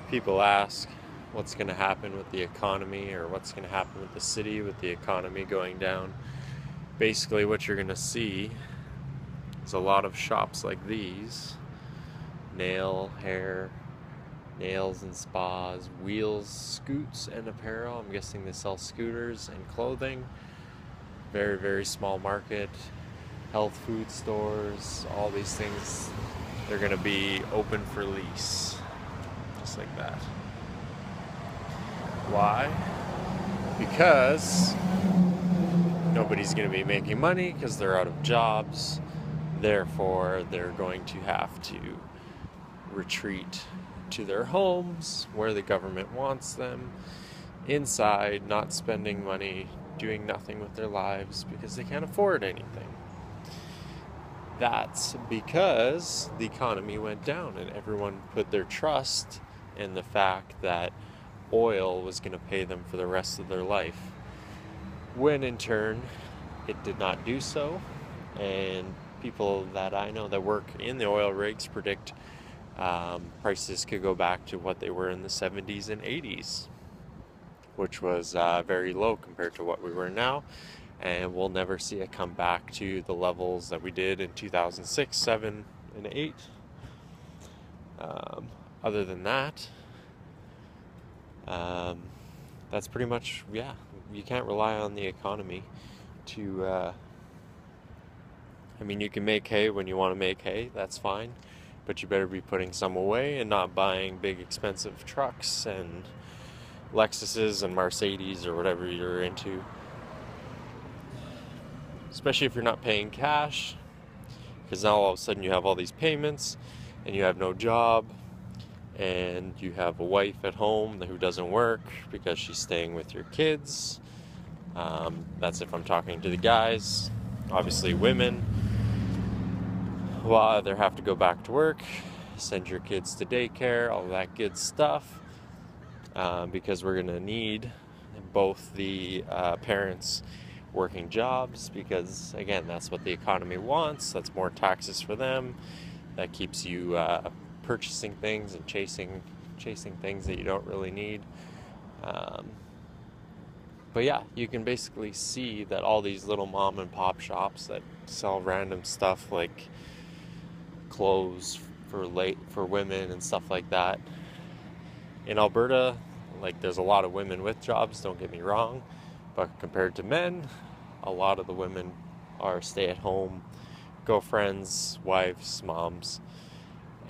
People ask what's going to happen with the economy or what's going to happen with the city with the economy going down. Basically, what you're going to see is a lot of shops like these: nail, hair, nails and spas, wheels, scoots, and apparel. I'm guessing they sell scooters and clothing. Very, very small market. Health food stores, all these things, they're going to be open for lease. Just like that. Why? Because nobody's going to be making money because they're out of jobs. Therefore, they're going to have to retreat to their homes where the government wants them, inside, not spending money, doing nothing with their lives because they can't afford anything. That's because the economy went down and everyone put their trust in the fact that oil was going to pay them for the rest of their life, when in turn it did not do so. And people that I know that work in the oil rigs predict prices could go back to what they were in the 70s and 80s, which was very low compared to what we were now. And we'll never see it come back to the levels that we did in 2006, 7, and 8. Other than that, that's pretty much, yeah, you can't rely on the economy to, I mean, you can make hay when you want to make hay, that's fine, but you better be putting some away and not buying big expensive trucks and Lexuses and Mercedes or whatever you're into. Especially if you're not paying cash, because now all of a sudden you have all these payments and you have no job and you have a wife at home who doesn't work because she's staying with your kids. That's if I'm talking to the guys. Obviously women will either have to go back to work, send your kids to daycare, all that good stuff, because we're going to need both the parents working jobs, because again, that's what the economy wants. That's more taxes for them. That keeps you purchasing things and chasing things that you don't really need. But yeah, you can basically see that all these little mom and pop shops that sell random stuff like clothes for women and stuff like that. In Alberta, like, there's a lot of women with jobs, don't get me wrong, but compared to men, a lot of the women are stay-at-home girlfriends, wives, moms,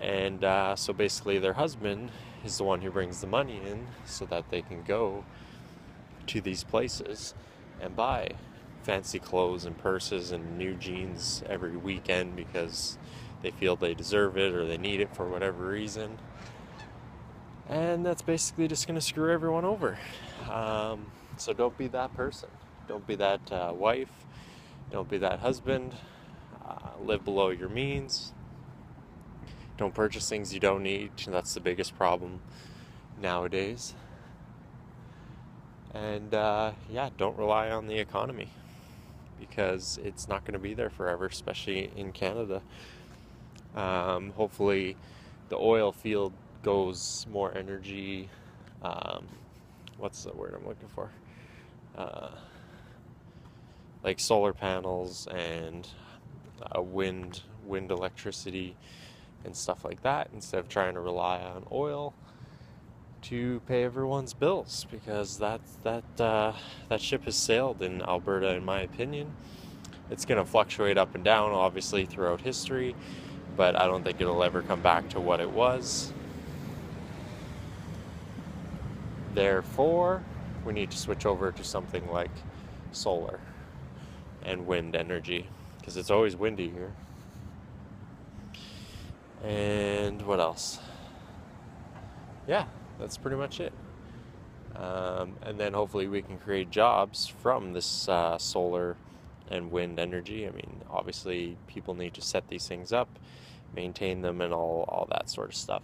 and so basically their husband is the one who brings the money in so that they can go to these places and buy fancy clothes and purses and new jeans every weekend because they feel they deserve it or they need it for whatever reason. And that's basically just going to screw everyone over. So don't be that person. Don't be that wife. Don't be that husband. Live below your means. Don't purchase things you don't need. That's the biggest problem nowadays. And yeah, don't rely on the economy because it's not going to be there forever, especially in Canada. Hopefully the oil field goes more energy, what's the word I'm looking for? Like solar panels and wind electricity and stuff like that, instead of trying to rely on oil to pay everyone's bills, because that ship has sailed in Alberta, in my opinion. It's going to fluctuate up and down, obviously, throughout history, but I don't think it'll ever come back to what it was. Therefore, we need to switch over to something like solar and wind energy, because it's always windy here. And what else? Yeah, that's pretty much it. And then hopefully we can create jobs from this solar and wind energy. I mean, obviously people need to set these things up, maintain them, and all that sort of stuff.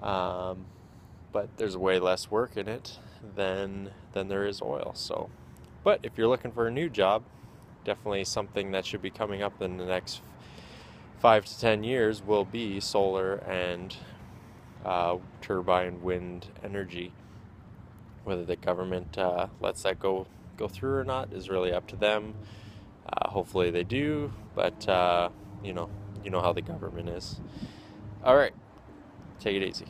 But there's way less work in it than there is oil. So, but if you're looking for a new job, definitely something that should be coming up in the next 5 to 10 years will be solar and turbine wind energy. Whether the government lets that go through or not is really up to them. Hopefully they do, but you know how the government is. All right, take it easy.